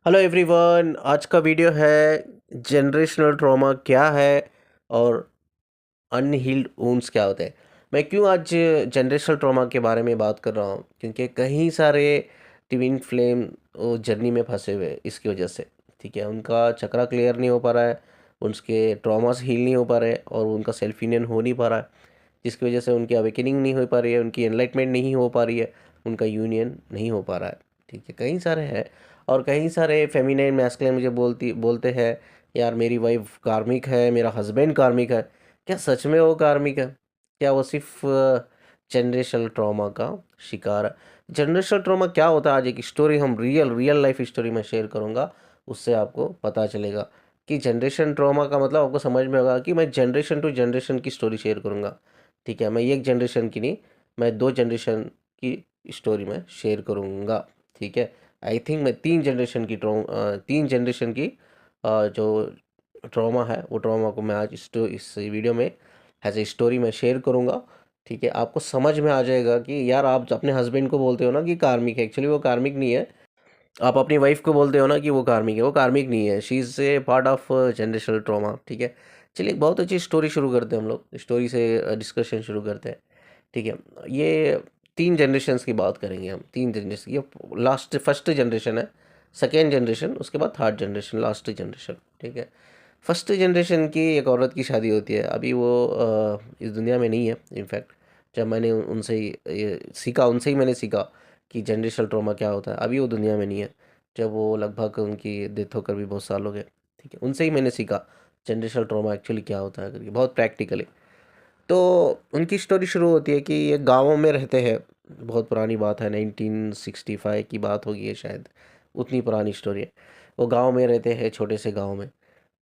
Hello everyone, आज का video है जनरेशनल ट्रॉमा क्या है और अनहील्ड वुंड्स क्या होते हैं। मैं क्यों आज जनरेशनल ट्रॉमा के बारे में बात कर रहा हूँ, क्योंकि कई सारे ट्विन फ्लेम वो जर्नी में फंसे हुए हैं इसकी वजह से। ठीक है, उनका चक्रा क्लियर नहीं हो पा रहा है, उनके ट्रॉमास हील नहीं हो पा रहे और उनका सेल्फ यूनियन हो नहीं पा रहा है, जिसकी वजह से उनकी अवेकनिंग नहीं हो पा रही है, उनकी एनलाइटमेंट नहीं हो पा रही है, उनका यूनियन नहीं हो पा रहा है। ठीक है, कई सारे हैं और कई सारे फेमिनाइन मैस्कुलिन मुझे बोलते हैं यार मेरी वाइफ कार्मिक है, मेरा हस्बैंड कार्मिक है। क्या सच में वो कार्मिक है? क्या वो सिर्फ जनरेशनल ट्रॉमा का शिकार है? जनरेशनल ट्रॉमा क्या होता है, आज एक स्टोरी हम रियल रियल लाइफ स्टोरी में शेयर करूँगा, उससे आपको पता चलेगा कि जनरेशन ट्रॉमा का मतलब आपको समझ में होगा कि मैं जनरेशन टू जनरेशन की स्टोरी शेयर करूँगा। ठीक है, मैं एक जनरेशन की नहीं, मैं 2 जनरेशन की स्टोरी में शेयर करूँगा। ठीक है, आई थिंक मैं 3 जनरेशन की जो ट्रॉमा है वो ट्रॉमा को मैं आज इस वीडियो में एज ए स्टोरी में शेयर करूँगा। ठीक है, आपको समझ में आ जाएगा कि यार आप अपने हस्बैंड को बोलते हो ना कि कार्मिक है, एक्चुअली वो कार्मिक नहीं है। आप अपनी वाइफ को बोलते हो ना कि वो कार्मिक है, वो कार्मिक नहीं है, she is a part of generational trauma. ठीक है, चलिए एक बहुत अच्छी स्टोरी शुरू करते हैं, हम लोग स्टोरी से डिस्कशन शुरू करते हैं। ठीक है, ये 3 जनरेशन्स की बात करेंगे हम, 3 जनरेशन। ये लास्ट फर्स्ट जनरेशन है, सेकेंड जनरेशन, उसके बाद थर्ड जनरेशन, लास्ट जनरेशन। ठीक है, फर्स्ट जनरेशन की एक औरत की शादी होती है। अभी वो इस दुनिया में नहीं है। इनफैक्ट जब मैंने उनसे ही मैंने सीखा कि जनरेशनल ट्रॉमा क्या होता है। अभी वो दुनिया में नहीं है, जब वो लगभग उनकी डेथ होकर भी बहुत साल हो गए। ठीक है, उनसे ही मैंने सीखा जनरेशनल ट्रॉमा एक्चुअली क्या होता है करके, बहुत प्रैक्टिकली। तो उनकी स्टोरी शुरू होती है कि ये गाँवों में रहते हैं। बहुत पुरानी बात है, 1965 की बात होगी ये शायद, उतनी पुरानी स्टोरी है। वो गाँव में रहते हैं, छोटे से गाँव में,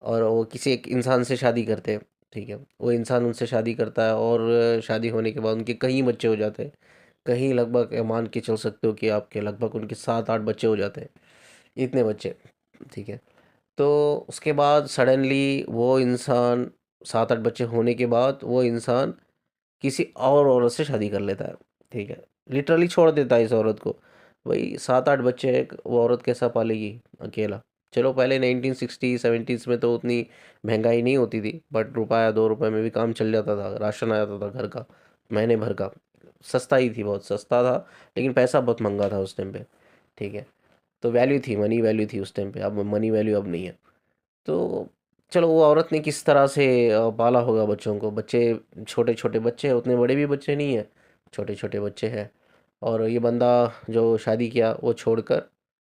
और वो किसी एक इंसान से शादी करते हैं। ठीक है, वो इंसान उनसे शादी करता है और शादी होने के बाद उनके कई बच्चे हो जाते हैं। कहीं लगभग मान के चल सकते हो कि आपके लगभग उनके 7-8 बच्चे हो जाते हैं, इतने बच्चे। ठीक है, तो उसके बाद सडनली वो इंसान, 7-8 बच्चे होने के बाद वो इंसान किसी और औरत से शादी कर लेता है। ठीक है, लिटरली छोड़ देता है इस औरत को। वही 7-8 बच्चे वो औरत कैसा पालेगी अकेला? चलो पहले 1960-70s में तो उतनी महंगाई नहीं होती थी, बट रुपया 2 रुपए में भी काम चल जाता था, राशन आ जाता था घर का, महीने भर का। सस्ता ही थी, बहुत सस्ता था, लेकिन पैसा बहुत महंगा था उस टाइम पे। ठीक है, तो वैल्यू थी, मनी वैल्यू थी उस टाइम पे, अब मनी वैल्यू अब नहीं है। तो चलो वो औरत ने किस तरह से पाला होगा बच्चों को। बच्चे छोटे छोटे बच्चे हैं, उतने बड़े भी बच्चे नहीं हैं, छोटे छोटे बच्चे हैं। और ये बंदा जो शादी किया वो छोड़कर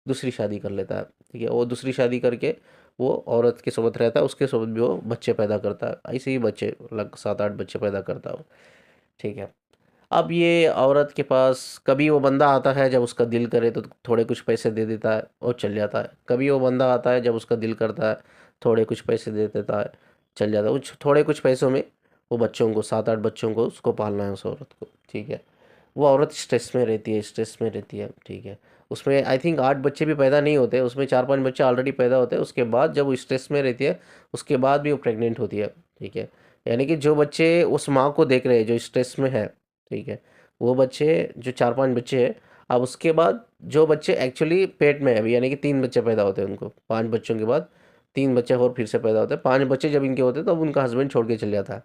दूसरी शादी कर लेता है। ठीक है, वो दूसरी शादी करके वो औरत के साथ रहता है, उसके साथ भी वो बच्चे पैदा करता है, ऐसे ही बच्चे लग 7-8 बच्चे पैदा करता है वो। ठीक है, अब ये औरत के पास कभी वो बंदा आता है, जब उसका दिल करे तो थोड़े कुछ पैसे दे देता है और चल जाता है। कभी वो बंदा आता है जब उसका दिल करता है, थोड़े कुछ पैसे दे देता है, चल जाता है। उस थोड़े कुछ पैसों में वो बच्चों को, 7-8 बच्चों को उसको पालना है, उस औरत को। ठीक है, वो औरत स्ट्रेस में रहती है, स्ट्रेस में रहती है। ठीक है, उसमें आई थिंक 8 बच्चे भी पैदा नहीं होते, उसमें 4-5 बच्चे ऑलरेडी पैदा होते हैं। उसके बाद जब वो स्ट्रेस में रहती है, उसके बाद भी वो प्रेग्नेंट होती है। ठीक है, यानी कि जो बच्चे उस माँ को देख रहे हैं जो स्ट्रेस में है, ठीक है, वो बच्चे जो 4-5 बच्चे हैं, अब उसके बाद जो बच्चे एक्चुअली पेट में है अभी, यानी कि 3 बच्चे पैदा होते हैं उनको, 5 बच्चों के बाद 3 बच्चे और फिर से पैदा होते हैं। 5 बच्चे जब इनके होते हैं तब उनका हस्बैंड छोड़ के चल जाता है,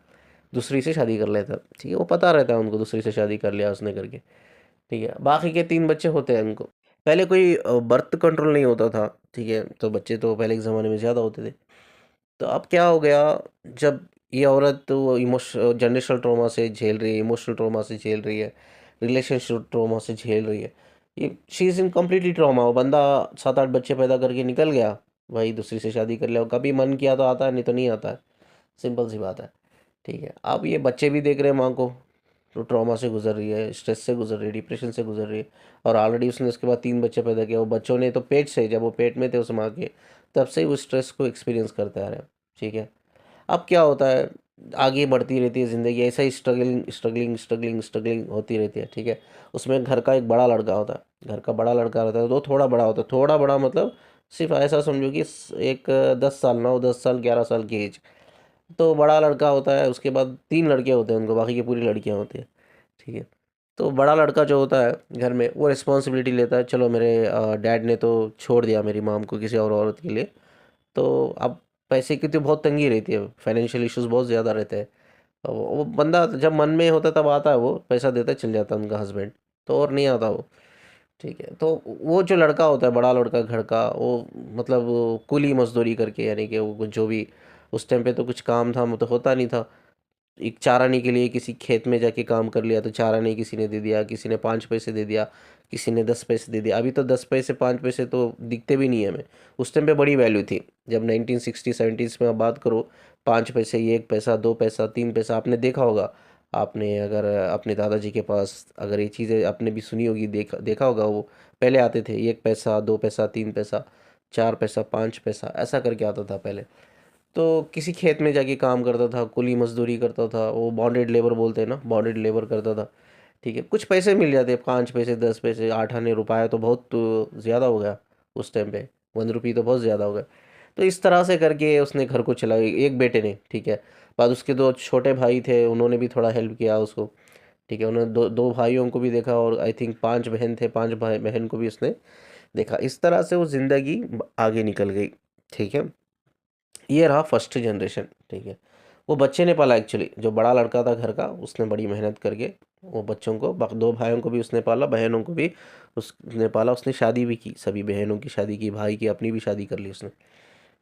दूसरी से शादी कर लेता है। ठीक है, वो पता रहता है उनको दूसरी से शादी कर लिया उसने करके। ठीक है, बाकी के 3 बच्चे होते हैं उनको। पहले कोई बर्थ कंट्रोल नहीं होता था। ठीक है, तो बच्चे तो पहले के ज़माने में ज़्यादा होते थे। तो अब क्या हो गया, जब ये औरत तो जनरेशनल ट्रॉमा से झेल रही है, इमोशनल ट्रॉमा से झेल रही है, रिलेशनशिप ट्रॉमा से झेल रही है, ये she is in completely trauma. वो बंदा 7-8 बच्चे पैदा करके निकल गया, भाई दूसरी से शादी कर लिया, कभी मन किया तो आता है, नहीं तो नहीं आता है, सिंपल सी बात है। ठीक है, अब ये बच्चे भी देख रहे हैं माँ को, तो ट्रॉमा से गुजर रही है, स्ट्रेस से गुजर रही है, डिप्रेशन से गुजर रही है, और ऑलरेडी उसने उसके बाद 3 बच्चे पैदा किए। वो बच्चों ने तो पेट से, जब वो पेट में थे उस माँ के, तब से ही वो स्ट्रेस को एक्सपीरियंस करते आ रहे हैं। ठीक है, अब क्या होता है, आगे बढ़ती रहती है ज़िंदगी, ऐसा ही स्ट्रगलिंग स्ट्रगलिंग स्ट्रगलिंग स्ट्रगलिंग होती रहती है। ठीक है, उसमें घर का एक बड़ा लड़का होता है, घर का बड़ा लड़का रहता है, तो थोड़ा बड़ा होता है, थोड़ा बड़ा मतलब सिर्फ ऐसा समझो कि एक 10 साल, 9-10 साल, 11 साल की एज, तो बड़ा लड़का होता है। उसके बाद 3 लड़के होते हैं उनको, बाकी की पूरी लड़कियां होती है। ठीक है, तो बड़ा लड़का जो होता है घर में वो रिस्पॉन्सिबिलिटी लेता है, चलो मेरे डैड ने तो छोड़ दिया मेरी माम को किसी और औरत के लिए, तो अब पैसे की तो बहुत तंगी रहती है, फाइनेंशियल इश्यूज बहुत ज़्यादा रहते हैं। वो बंदा जब मन में होता है तब आता है, वो पैसा देता है चल जाता है उनका हस्बैंड, तो और नहीं आता वो। ठीक है, तो वो जो लड़का होता है बड़ा लड़का घर का, वो मतलब वो कुली मजदूरी करके, यानी कि वो जो भी उस टाइम पे तो कुछ काम था वो तो होता नहीं था, एक चारानी के लिए किसी खेत में जाके काम कर लिया तो चारानी किसी ने दे दिया, किसी ने 5 पैसे दे दिया, किसी ने 10 पैसे दे दिया। अभी तो 10 पैसे 5 पैसे तो दिखते भी नहीं है हमें, उस टाइम पे बड़ी वैल्यू थी। जब 1960-70s में आप बात करो, 5 पैसे, 1 पैसा, 2 पैसा, 3 पैसा आपने देखा होगा। आपने अगर अपने दादाजी के पास अगर ये चीज़ें आपने भी सुनी होगी, देखा देखा होगा, वो पहले आते थे 1 पैसा, 2 पैसा, 3 पैसा, 4 पैसा, 5 पैसा, ऐसा करके आता था पहले। तो किसी खेत में जाके काम करता था, कुली मजदूरी करता था, वो बॉन्डेड लेबर बोलते हैं ना, बॉन्डेड लेबर करता था। ठीक है, कुछ पैसे मिल जाते, 5 पैसे, 10 पैसे, 8 आने रुपये, तो बहुत तो ज़्यादा हो गया उस टाइम पे, 1 रुपी तो बहुत ज़्यादा हो गया। तो इस तरह से करके उसने घर को चलाया, एक बेटे ने। ठीक है, बाद उसके दो छोटे भाई थे, उन्होंने भी थोड़ा हेल्प किया उसको। ठीक है, उन्होंने दो दो भाइयों को भी देखा, और आई थिंक 5 बहन थे, 5 भाई बहन को भी उसने देखा। इस तरह से वो ज़िंदगी आगे निकल गई। ठीक है, ये रहा फर्स्ट जनरेशन। ठीक है, वो बच्चे ने पाला, एक्चुअली जो बड़ा लड़का था घर का उसने बड़ी मेहनत करके वो बच्चों को, दो भाइयों को भी उसने पाला, बहनों को भी उसने पाला, उसने शादी भी की, सभी बहनों की शादी की, भाई की, अपनी भी शादी कर ली उसने।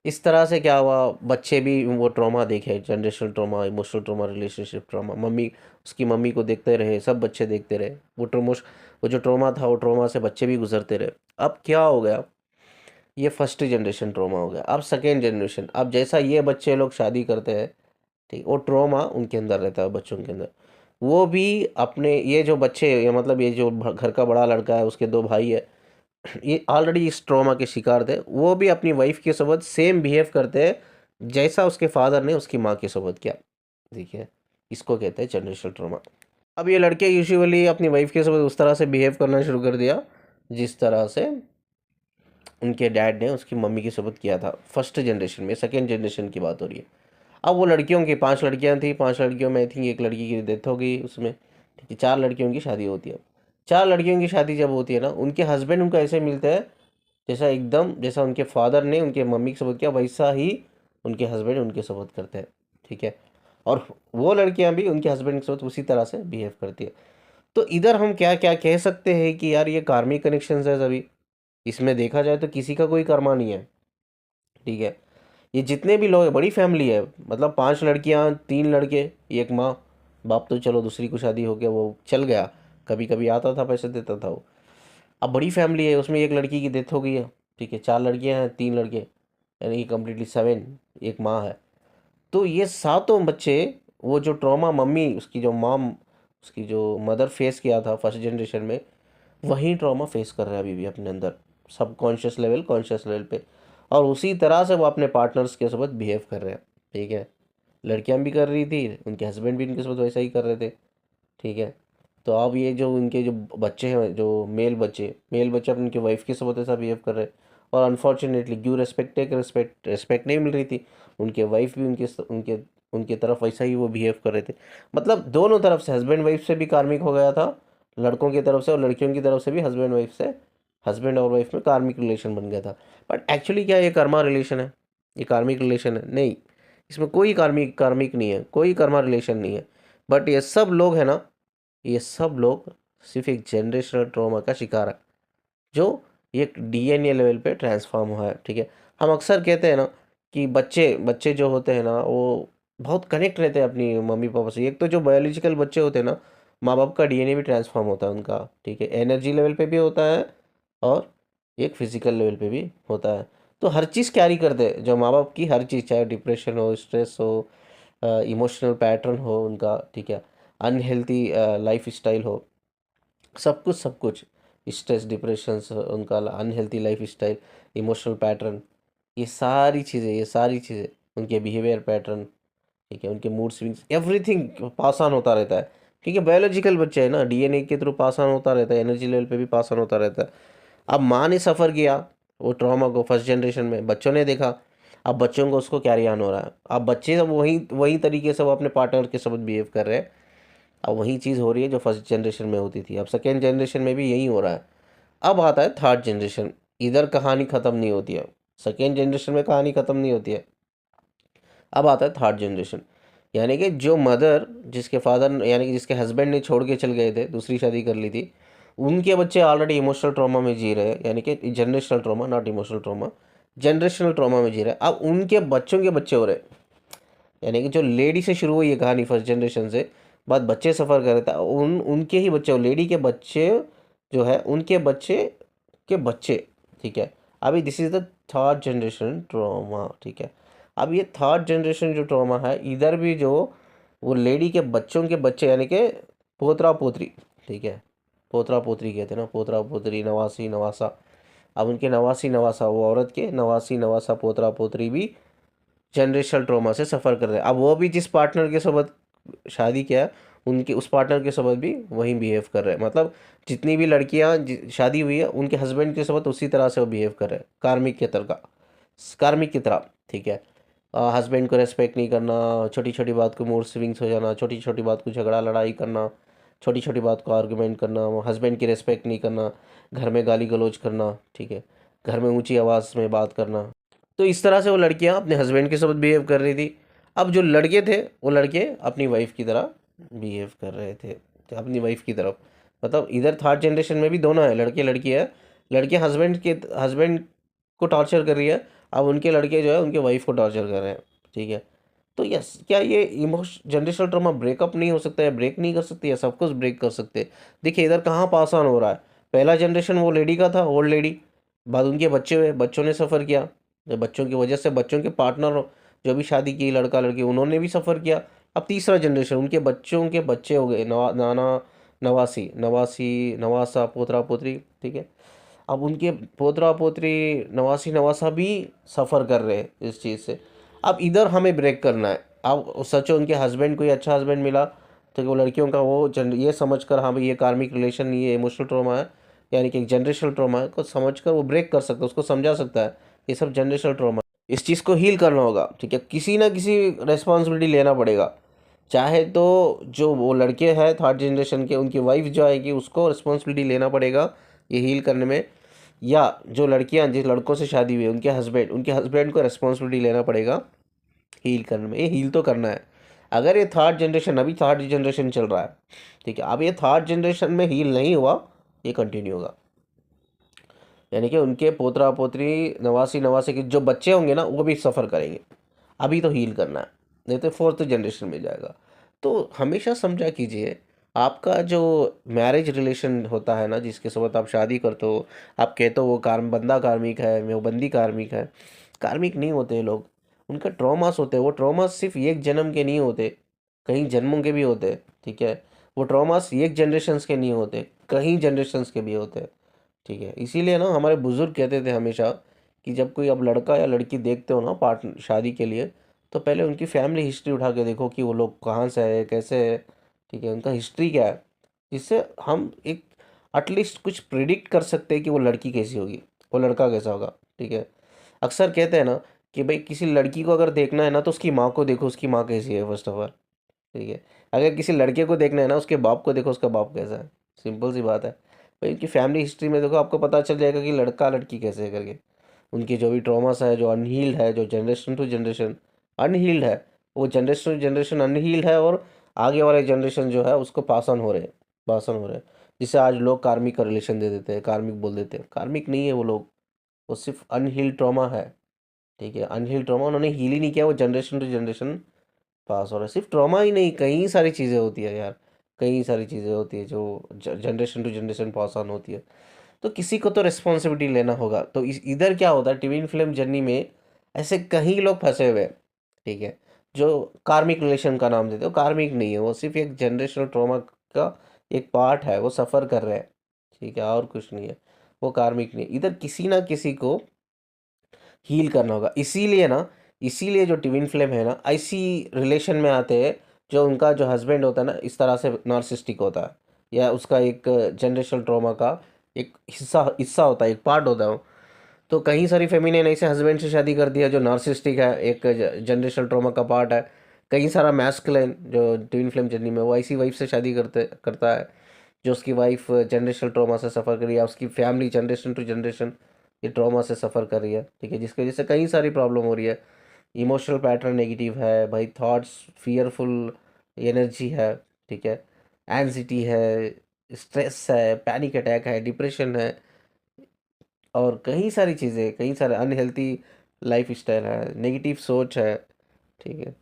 इस तरह से क्या हुआ, बच्चे भी वो ट्रॉमा देखे, generational trauma, emotional trauma, relationship trauma, mummy उसकी मम्मी को देखते रहे, सब बच्चे देखते रहे, वो जो ट्रॉमा था, वो ट्रॉमा से बच्चे भी गुजरते रहे। अब क्या हो गया, ये फर्स्ट जनरेशन ट्रॉमा हो गया। अब सेकेंड जनरेशन, अब जैसा ये बच्चे लोग शादी करते हैं, ठीक, वो ट्रॉमा उनके अंदर रहता है, बच्चों के अंदर। वो भी अपने, ये जो बच्चे, या मतलब ये जो घर का बड़ा लड़का है, उसके दो भाई है, ये ऑलरेडी इस ट्रॉमा के शिकार थे, वो भी अपनी वाइफ के साथ सेम बिहेव करते हैं जैसा उसके फादर ने उसकी माँ के साथ किया। देखिए, इसको कहते हैं जनरेशनल ट्रॉमा। अब ये लड़के यूजुअली अपनी वाइफ के साथ उस तरह से बिहेव करना शुरू कर दिया जिस तरह से उनके डैड ने उसकी मम्मी के साथ किया था फर्स्ट जनरेशन में। सेकेंड जनरेशन की बात हो रही है। अब वो लड़कियों की 5 लड़कियां थी, 5 लड़कियों में आई थिंक एक लड़की की डेथ हो गई उसमें। ठीक है, 4 लड़कियों की शादी होती है। 4 लड़कियों की शादी जब होती है ना, उनके हस्बैंड उनको ऐसे मिलते हैं जैसा एकदम, जैसा उनके फादर ने उनके मम्मी के साथ किया वैसा ही उनके हस्बैंड उनके साथ करते हैं। ठीक है, और वो लड़कियां भी उनके हस्बैंड के साथ उसी तरह से बिहेव करती है। तो इधर हम क्या क्या कह सकते हैं कि यार ये कार्मिक कनेक्शंस है सभी। इसमें देखा जाए तो किसी का कोई कर्मा नहीं है। ठीक है, ये जितने भी लोग, बड़ी फैमिली है, मतलब 5 लड़कियां, 3 लड़के, एक माँ बाप, तो चलो दूसरी को शादी हो गया, वो चल गया, कभी कभी आता था, पैसे देता था वो। अब बड़ी फैमिली है, उसमें एक लड़की की डेथ हो गई है। ठीक है, 4 लड़कियां हैं, 3 लड़के, यानी कि कम्प्लीटली 7, एक माँ है। तो ये सातों बच्चे, वो जो ट्रॉमा मम्मी उसकी जो माम उसकी जो मदर फेस किया था फर्स्ट जनरेशन में, वही ट्रॉमा फेस कर रहे हैं अभी भी अपने अंदर, सब कॉन्शियस लेवल, कॉन्शियस लेवल पे। और उसी तरह से वो अपने पार्टनर्स के साथ बिहेव कर रहे हैं। ठीक है, लड़कियां भी कर रही थी, उनके हस्बैंड भी उनके साथ वैसा ही कर रहे थे। ठीक है, तो अब ये जो उनके जो बच्चे हैं, जो मेल बच्चे अपनी उनकी वाइफ के साथ ऐसा बिहेव कर रहे हैं। और अनफॉर्चुनेटली ड्यू रिस्पेक्ट एक रिस्पेक्ट नहीं मिल रही थी, उनके वाइफ भी उनके उनके उनके तरफ वैसा ही वो बिहेव कर रहे थे। मतलब दोनों तरफ से, हस्बैंड वाइफ से भी कार्मिक हो गया था लड़कों की तरफ से, और लड़कियों की तरफ से भी हस्बैंड वाइफ से, हस्बैंड और वाइफ में कार्मिक रिलेशन बन गया था। बट एक्चुअली क्या ये कर्मा रिलेशन है? ये कार्मिक रिलेशन है? नहीं, इसमें कोई कार्मिक कार्मिक नहीं है, कोई कर्मा रिलेशन नहीं है। बट ये सब लोग है ना, ये सब लोग सिर्फ एक जनरेशनल ट्रॉमा का शिकार है, जो एक डीएनए लेवल पे ट्रांसफॉर्म हुआ है। ठीक है, हम अक्सर कहते हैं ना कि बच्चे बच्चे जो होते हैं ना, वो बहुत कनेक्ट रहते हैं अपनी मम्मी पापा से। एक तो जो बायोलॉजिकल बच्चे होते हैं ना, माँ बाप का डीएनए भी ट्रांसफॉर्म होता है उनका। ठीक है, एनर्जी लेवल पे भी होता है, और एक फिजिकल लेवल पे भी होता है। तो हर चीज़ कैरी करते हैं जो माँ बाप की, हर चीज़, चाहे डिप्रेशन हो, स्ट्रेस हो, इमोशनल पैटर्न हो उनका। ठीक है, अनहेल्थी लाइफ स्टाइल हो, सब कुछ, सब कुछ, स्ट्रेस, डिप्रेशन, उनका unhealthy life style, emotional pattern, ये सारी चीज़ें उनके बिहेवियर पैटर्न। ठीक है, उनके mood swings, everything pass on होता रहता है। ठीक है, बायोलॉजिकल बच्चे है ना, डीएनए के थ्रू पास ऑन होता रहता है, एनर्जी लेवल पे भी पास ऑन होता रहता है। अब माँ ने सफ़र किया वो ट्रॉमा को फर्स्ट जनरेशन में, बच्चों ने देखा, अब बच्चों को उसको कैरी ऑन हो रहा है। अब बच्चे सब वही वही तरीके से वो अपने पार्टनर के साथ बिहेव कर रहे हैं, अब वही चीज़ हो रही है जो फर्स्ट जनरेशन में होती थी, अब सेकेंड जनरेशन में भी यही हो रहा है। अब आता है थर्ड जनरेशन, इधर कहानी ख़त्म नहीं होती है, सेकेंड जनरेशन में कहानी ख़त्म नहीं होती है। अब आता है थर्ड जनरेशन, यानी कि जो मदर, जिसके फादर यानी कि जिसके हस्बैंड ने छोड़ के चल गए थे, दूसरी शादी कर ली थी, उनके बच्चे ऑलरेडी इमोशनल ट्रॉमा में जी रहे हैं, यानी कि generational trauma, not emotional trauma, generational trauma में जी रहे हैं। अब उनके बच्चों के बच्चे हो रहे हैं, यानी कि जो लेडी से शुरू हुई है कहानी फर्स्ट जनरेशन से, बाद बच्चे सफ़र कर रहे थे, उनके ही बच्चे, लेडी के बच्चे जो है, उनके बच्चे के बच्चे, ठीक है। अभी this is the third generation trauma, ठीक है। अब ये थर्ड जनरेशन जो ट्रॉमा है, इधर भी जो वो लेडी के बच्चों के बच्चे, यानी कि पोतरा पोतरी, ठीक है, पोतरा पोतरी कहते हैं ना, पोतरा पोतरी, नवासी नवासा। अब उनके नवासी नवासा, वो औरत के नवासी नवासा पोतरा पोतरी भी जनरेशनल ट्रॉमा से सफ़र कर रहे हैं। अब वो भी जिस पार्टनर के साथ शादी किया है, उनके उस पार्टनर के साथ भी वही बिहेव कर रहे हैं, मतलब जितनी भी लड़कियां शादी हुई है उनके हस्बैंड के साथ उसी तरह से वो बिहेव कर रहे हैं, कार्मिक की तरह, कार्मिक की तरह, ठीक है। हस्बैंड को रेस्पेक्ट नहीं करना, छोटी छोटी बात को मूड स्विंग्स हो जाना, छोटी छोटी बात को झगड़ा लड़ाई करना, छोटी छोटी बात को आर्गुमेंट करना, हस्बैंड की रेस्पेक्ट नहीं करना, घर में गाली गलौज करना, ठीक है, घर में ऊंची आवाज़ में बात करना। तो इस तरह से वो लड़कियां अपने हस्बैंड के साथ बिहेव कर रही थी। अब जो लड़के थे, वो लड़के अपनी वाइफ की तरह बिहेव कर रहे थे, तो अपनी वाइफ की तरफ, मतलब इधर थर्ड जनरेशन में भी दोनों है, लड़के लड़की है। लड़के हस्बैंड को टॉर्चर कर रही है, अब उनके लड़के जो है उनके वाइफ को टॉर्चर कर रहे हैं, ठीक है। तो यस, क्या ये जनरेशनल ट्रॉमा ब्रेकअप नहीं हो सकता है, ब्रेक नहीं कर सकती है? सब कुछ ब्रेक कर सकते हैं। देखिए इधर कहाँ पास ऑन हो रहा है, पहला जनरेशन वो लेडी का था, ओल्ड लेडी, बाद उनके बच्चे हुए, बच्चों ने सफ़र किया, तो बच्चों की वजह से बच्चों के पार्टनर जो भी शादी की, लड़का लड़की, उन्होंने भी सफ़र किया। अब तीसरा जनरेशन, उनके बच्चों के बच्चे हो गए, नाना नवासी नवासी नवासा पोतरा पोतरी, ठीक है। अब उनके पोतरा पोतरी नवासी नवासा भी सफ़र कर रहे हैं इस चीज़ से। अब इधर हमें ब्रेक करना है। अब सच है उनके हस्बैंड कोई अच्छा हस्बैंड मिला, तो वो लड़कियों का वो ये समझ कर, हाँ भाई ये कार्मिक रिलेशन, ये इमोशनल ट्रॉमा है, यानी कि एक जनरेशनल ट्रॉमा है, को समझ कर वो ब्रेक कर सकता है, उसको समझा सकता है ये सब जनरेशनल ट्रॉमा। इस चीज़ को हील करना होगा, ठीक है, किसी ना किसी रेस्पॉन्सिबिलिटी लेना पड़ेगा। चाहे तो जो वो लड़के हैं थर्ड जनरेशन के, उनकी वाइफ जो आएगी उसको रिस्पॉन्सिबिलिटी लेना पड़ेगा ये हील करने में, या जो लड़कियां जिस लड़कों से शादी हुई है उनके हस्बैंड को रिस्पॉन्सिबिलिटी लेना पड़ेगा हील करने में। ये हील तो करना है। अगर ये थर्ड जनरेशन, अभी थर्ड जनरेशन चल रहा है, ठीक है, अब ये थर्ड जनरेशन में हील नहीं हुआ, ये कंटिन्यू होगा, यानी कि उनके पोतरा पोतरी नवासी नवासी के जो बच्चे होंगे ना, वो भी सफ़र करेंगे। अभी तो हील करना है, नहीं तो फोर्थ जनरेशन में जाएगा। तो हमेशा समझा कीजिए, आपका जो मैरिज रिलेशन होता है ना, जिसके साथ आप शादी करते हो, आप कहते हो वो बंदा कार्मिक है, वो बंदी कार्मिक है, कार्मिक नहीं होते ये लोग, उनका ट्रॉमास होते हैं। वो ट्रॉमास सिर्फ एक जन्म के नहीं होते, कई जन्मों के भी होते हैं, ठीक है। वो ट्रॉमास एक जनरेशन्स के नहीं होते, कई जनरेशन्स के भी होते हैं, ठीक है। इसीलिए ना हमारे बुज़ुर्ग कहते थे हमेशा कि जब कोई अब लड़का या लड़की देखते हो ना पार्टनर शादी के लिए, तो पहले उनकी फैमिली हिस्ट्री उठा के देखो कि वो लोग कहाँ से है, कैसे है, ठीक है, उनका हिस्ट्री क्या है, जिससे हम एक एटलीस्ट कुछ प्रिडिक्ट कर सकते हैं कि वो लड़की कैसी होगी, वो लड़का कैसा होगा, ठीक है। अक्सर कहते हैं ना कि भाई किसी लड़की को अगर देखना है ना, तो उसकी माँ को देखो, उसकी माँ कैसी है फर्स्ट ऑफ ऑल, ठीक है। अगर किसी लड़के को देखना है ना, उसके बाप को देखो, उसका बाप कैसा है, सिंपल सी बात है। भाई उनकी फैमिली हिस्ट्री में देखो, आपको पता चल जाएगा कि लड़का लड़की कैसे है करके। उनकी जो भी ट्रॉमास है, जो अनहील्ड है, जो जनरेशन टू जनरेशन अनहील्ड है, वो जनरेशन टू जनरेशन अनहील्ड है, और आगे वाले जनरेशन जो है उसको पास ऑन हो रहे हैं, जिससे आज लोग कार्मिक का रिलेशन दे देते हैं, कार्मिक बोल देते हैं। कार्मिक नहीं है वो लोग, वो सिर्फ अनहील्ड ट्रॉमा है, ठीक है। अनहील्ड ट्रॉमा उन्होंने हील ही नहीं किया, वो जनरेशन टू जनरेशन पास हो रहा है। सिर्फ ट्रॉमा ही नहीं, कई सारी चीज़ें होती है यार, कई सारी चीज़ें होती है जो generation to generation pass on होती है। तो किसी को तो रिस्पॉन्सिबिलिटी लेना होगा। तो इधर क्या होता है, ट्विन फ्लेम जर्नी में ऐसे कई लोग फंसे हुए हैं, ठीक है, जो कार्मिक रिलेशन का नाम देते हो, कार्मिक नहीं है, वो सिर्फ एक जनरेशनल ट्रॉमा का एक पार्ट है, वो सफ़र कर रहे हैं, ठीक है, और कुछ नहीं है, वो कार्मिक नहीं है। इधर किसी ना किसी को हील करना होगा। इसीलिए ना, इसीलिए जो ट्विन फ्लेम है ना, ऐसी रिलेशन में आते हैं जो उनका जो हस्बैंड होता है ना, इस तरह से नार्सिस्टिक होता है, या उसका एक जनरेशनल ट्रॉमा का एक हिस्सा हिस्सा होता है, एक पार्ट होता है वो। तो कहीं सारी फेमिनिन ऐसे हस्बैंड से शादी कर दिया जो नार्सिस्टिक है, एक जनरेशनल ट्रॉमा का पार्ट है, कई सारा मैस्कुलिन जो ट्विन फ्लेम जर्नी में वो ऐसी वाइफ से शादी करता है जो उसकी वाइफ जनरेशनल ट्रॉमा से सफ़र कर रही है, उसकी फैमिली जनरेशन टू जनरेशन ये ट्रॉमा से सफ़र कर रही है, ठीक है, जिसकी वजह से कई सारी प्रॉब्लम हो रही है। इमोशनल पैटर्न नेगेटिव है भाई, थॉट्स फियरफुल एनर्जी है, ठीक है, एंजिटी है, स्ट्रेस है, पैनिक अटैक है, डिप्रेशन है, और कई सारी चीज़ें, कई सारे अनहेल्थी लाइफ स्टाइल है, नेगेटिव सोच है, ठीक है।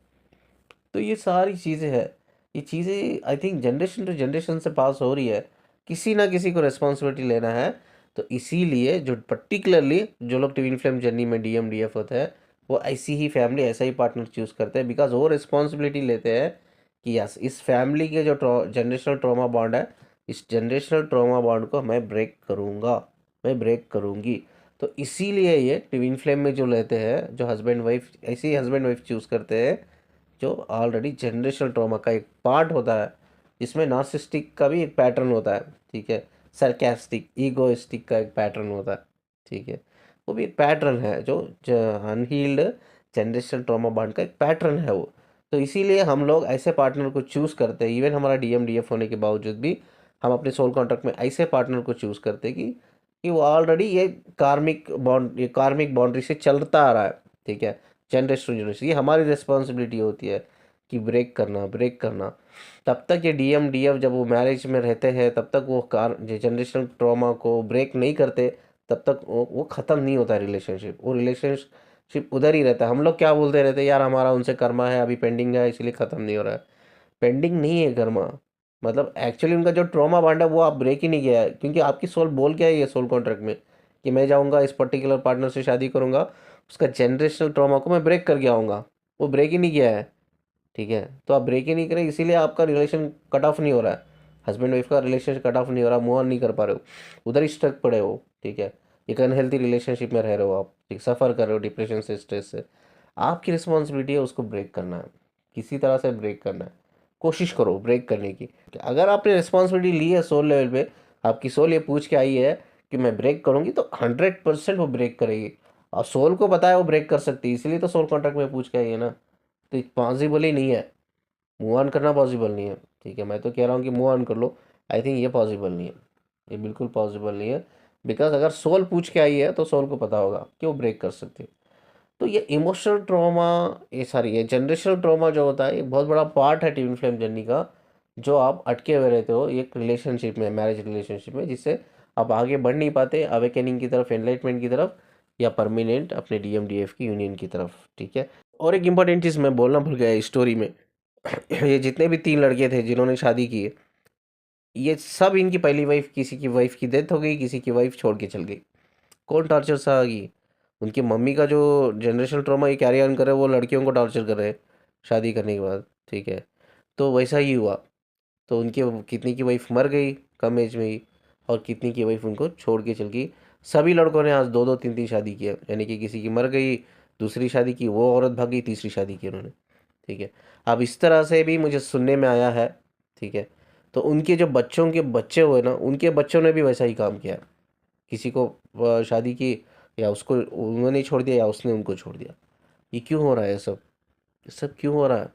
तो ये सारी चीज़ें हैं, ये चीज़ें I think generation to generation से पास हो रही है, किसी ना किसी को रिस्पॉन्सिबिलिटी लेना है। तो इसीलिए जो पर्टिकुलरली जो लोग ट्विन फ्लेम जर्नी में डीएम डीएफ होते हैं, वो ऐसी ही फैमिली, ऐसा ही पार्टनर चूज़ करते हैं, बिकॉज वो रिस्पॉन्सिबिलिटी लेते हैं कि यस, इस फैमिली के जो जनरेशनल ट्रॉमा बॉन्ड है, इस जनरेशनल ट्रॉमा बॉन्ड को मैं ब्रेक करूँगा, मैं ब्रेक करूँगी। तो इसीलिए ये ट्विन फ्लेम में जो लेते हैं, जो हस्बैंड वाइफ, ऐसे ही हस्बैंड वाइफ चूज़ करते हैं जो ऑलरेडी जनरेशनल ट्रॉमा का एक पार्ट होता है, जिसमें नार्सिस्टिक का भी एक पैटर्न होता है, ठीक है, सरकास्टिक ईगोइस्टिक का एक पैटर्न होता है, ठीक है, वो भी एक पैटर्न है जो अनहील्ड जनरेशनल ट्रॉमा बॉन्ड का एक पैटर्न है वो। तो इसीलिए हम लोग ऐसे पार्टनर को चूज़ करते हैं, इवन हमारा डीएम डीएफ होने के बावजूद भी हम अपने सोल कॉन्ट्रैक्ट में ऐसे पार्टनर को चूज़ करते हैं कि वो ऑलरेडी ये कार्मिक बाउंड्री से चलता आ रहा है, ठीक है, जनरेशन टू जनरेशन। ये हमारी रिस्पॉन्सिबिलिटी होती है कि ब्रेक करना। तब तक ये डीएम डीएफ जब वो मैरिज में रहते हैं, तब तक वो जनरेशनल ट्रॉमा को ब्रेक नहीं करते, तब तक वो ख़त्म नहीं होता है रिलेशनशिप, वो रिलेशनशिप उधर ही रहता है। हम लोग क्या बोलते रहते हैं, यार हमारा उनसे कर्मा है, अभी पेंडिंग है, इसलिए ख़त्म नहीं हो रहा है। पेंडिंग नहीं है कर्मा, मतलब एक्चुअली उनका जो ट्रॉमा बांधा है वो आप ब्रेक ही नहीं किया है, क्योंकि आपकी सोल बोल क्या है ये सोल कॉन्ट्रैक्ट में कि मैं जाऊंगा इस पर्टिकुलर पार्टनर से शादी करूंगा, उसका जनरेशनल ट्रॉमा को मैं ब्रेक करके आऊँगा, वो ब्रेक ही नहीं किया है, ठीक है। तो आप ब्रेक ही नहीं करें, इसीलिए आपका रिलेशन कट ऑफ नहीं हो रहा है, हस्बैंड वाइफ का रिलेशन कट ऑफ नहीं हो रहा, मूव ऑन नहीं कर पा रहे हो, उधर ही स्टक पड़े हो, ठीक है। एक अनहेल्थी रिलेशनशिप में रह रहे हो आप, ठीक, सफ़र कर रहे हो डिप्रेशन से, स्ट्रेस से। आपकी रिस्पॉन्सिबिलिटी है उसको ब्रेक करना है, किसी तरह से ब्रेक करना है, कोशिश करो ब्रेक करने की। अगर आपने रिस्पॉन्सिबिलिटी ली है सोल लेवल पे, आपकी सोल ये पूछ के आई है कि मैं ब्रेक करूँगी, तो 100% वो ब्रेक करेगी, और सोल को पता है वो ब्रेक कर सकती है, इसलिए तो सोल कॉन्ट्रैक्ट में पूछ के आई है ना। तो पॉसिबल ही नहीं है, मूव ऑन करना पॉसिबल नहीं है, ठीक है। मैं तो कह रहा हूँ कि मूव ऑन कर लो, आई थिंक ये पॉसिबल नहीं है, ये बिल्कुल पॉसिबल नहीं है। बिकॉज अगर सोल पूछ के आई है तो सोल को पता होगा कि वो ब्रेक कर सकती है। तो ये इमोशनल ट्रॉमा, ये जनरेशनल ट्रॉमा जो होता है, ये बहुत बड़ा पार्ट है ट्विन फ्लेम जर्नी का, जो आप अटके हुए रहते हो एक रिलेशनशिप में, मैरिज रिलेशनशिप में, जिससे आप आगे बढ़ नहीं पाते अवेकनिंग की तरफ, एनलाइटमेंट की तरफ, या परमानेंट अपने डीएम डीएफ की यूनियन की तरफ, ठीक है। और एक इंपॉर्टेंट चीज़ मैं बोलना भूल गया इस स्टोरी में, ये जितने भी 3 लड़के थे जिन्होंने शादी की है, ये सब इनकी पहली वाइफ, किसी की वाइफ की डेथ हो गई, किसी की वाइफ छोड़ के चल गई। कौन टॉर्चर सहेगी? उनकी मम्मी का जो जनरेशनल ट्रॉमा ये कैरी ऑन कर रहे हैं, वो लड़कियों को टॉर्चर कर रहे हैं शादी करने के बाद, ठीक है। तो वैसा ही हुआ, तो उनके कितनी की वाइफ मर गई कम एज में ही, और कितनी की वाइफ उनको छोड़ के चल गई। सभी लड़कों ने आज 2-2 3-3 शादी किया, यानी कि किसी की मर गई, दूसरी शादी की, वो औरत भाग गई, तीसरी शादी की उन्होंने, ठीक है। अब इस तरह से भी मुझे सुनने में आया है, ठीक है। तो उनके जो बच्चों के बच्चे हुए ना, उनके बच्चों ने भी वैसा ही काम किया, किसी को शादी की, या उसको उन्होंने छोड़ दिया या उसने उनको छोड़ दिया। ये क्यों हो रहा है, ये सब क्यों हो रहा है?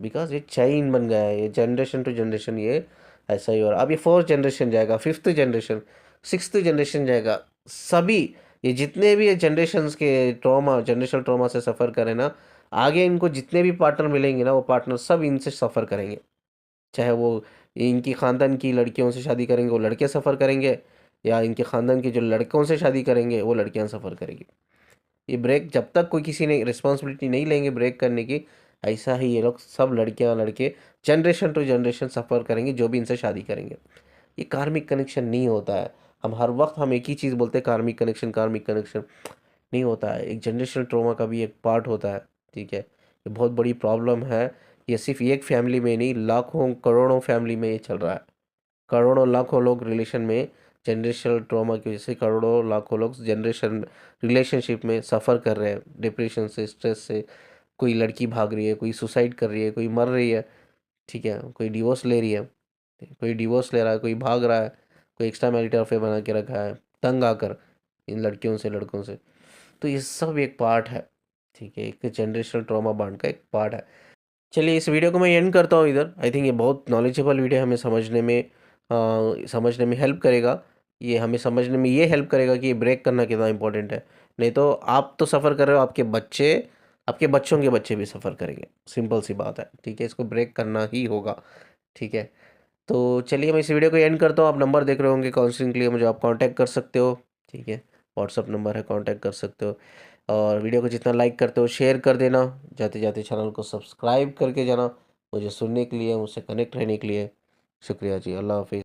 बिकॉज ये चेन बन गया है, ये जनरेशन टू जनरेशन ये ऐसा ही हो रहा है। अब ये 4th जनरेशन जाएगा, 5th जनरेशन, 6th जनरेशन जाएगा, सभी ये जितने भी ये जनरेशन्स के ट्रॉमा, जनरेशनल ट्रॉमा से सफ़र करें ना, आगे इनको जितने भी पार्टनर मिलेंगे ना, वो पार्टनर सब इनसे सफ़र करेंगे। चाहे वो इनकी ख़ानदान की लड़कियों से शादी करेंगे, वो लड़के सफ़र करेंगे, या इनके ख़ानदान के जो लड़कों से शादी करेंगे, वो लड़कियां सफ़र करेंगी। ये ब्रेक जब तक कोई किसी ने रिस्पॉन्सिबिलिटी नहीं लेंगे ब्रेक करने की, ऐसा ही ये लोग सब लड़कियां लड़के जनरेशन टू जनरेशन सफ़र करेंगे, जो भी इनसे शादी करेंगे। ये कार्मिक कनेक्शन नहीं होता है। हम हर वक्त हम एक ही चीज़ बोलते हैं, कार्मिक कनेक्शन, कार्मिक कनेक्शन नहीं होता है। एक जनरेशनल ट्रॉमा का भी एक पार्ट होता है, ठीक है। ये बहुत बड़ी प्रॉब्लम है, ये सिर्फ एक फैमिली में नहीं, लाखों करोड़ों फैमिली में ये चल रहा है। करोड़ों लाखों लोग रिलेशन में जनरेशनल ट्रॉमा की वजह से, करोड़ों लाखों लोग जनरेशन रिलेशनशिप में सफ़र कर रहे हैं, डिप्रेशन से, स्ट्रेस से। कोई लड़की भाग रही है, कोई सुसाइड कर रही है, कोई मर रही है, ठीक है, कोई डिवोर्स ले रही है, कोई डिवोर्स ले रहा है, कोई भाग रहा है, कोई एक्स्ट्रा मैरिटल अफेयर बना के रखा है तंग आकर इन लड़कियों से, लड़कों से। तो ये सब एक पार्ट है, ठीक है, एक जनरेशनल ट्रॉमा बॉन्ड का एक पार्ट है। चलिए इस वीडियो को मैं एंड करता हूँ इधर। आई थिंक ये बहुत नॉलेजेबल वीडियो है, हमें समझने में हेल्प करेगा। ये हमें समझने में ये हेल्प करेगा कि ब्रेक करना कितना इंपॉर्टेंट है। नहीं तो आप तो सफ़र कर रहे हो, आपके बच्चों के बच्चे भी सफ़र करेंगे। सिंपल सी बात है, ठीक है? इसको ब्रेक करना ही होगा, ठीक है? तो चलिए मैं इस वीडियो को एंड करता हूँ। आप नंबर देख रहे होंगे काउंसलिंग के लिए, मुझे आप कांटेक्ट कर सकते हो, ठीक है? व्हाट्सअप नंबर है, कांटेक्ट कर सकते हो। और वीडियो को जितना लाइक करते हो शेयर कर देना, जाते जाते चैनल को सब्सक्राइब करके जाना। मुझे सुनने के लिए, मुझसे कनेक्ट रहने के लिए शुक्रिया जी। अल्लाह हाफिज़।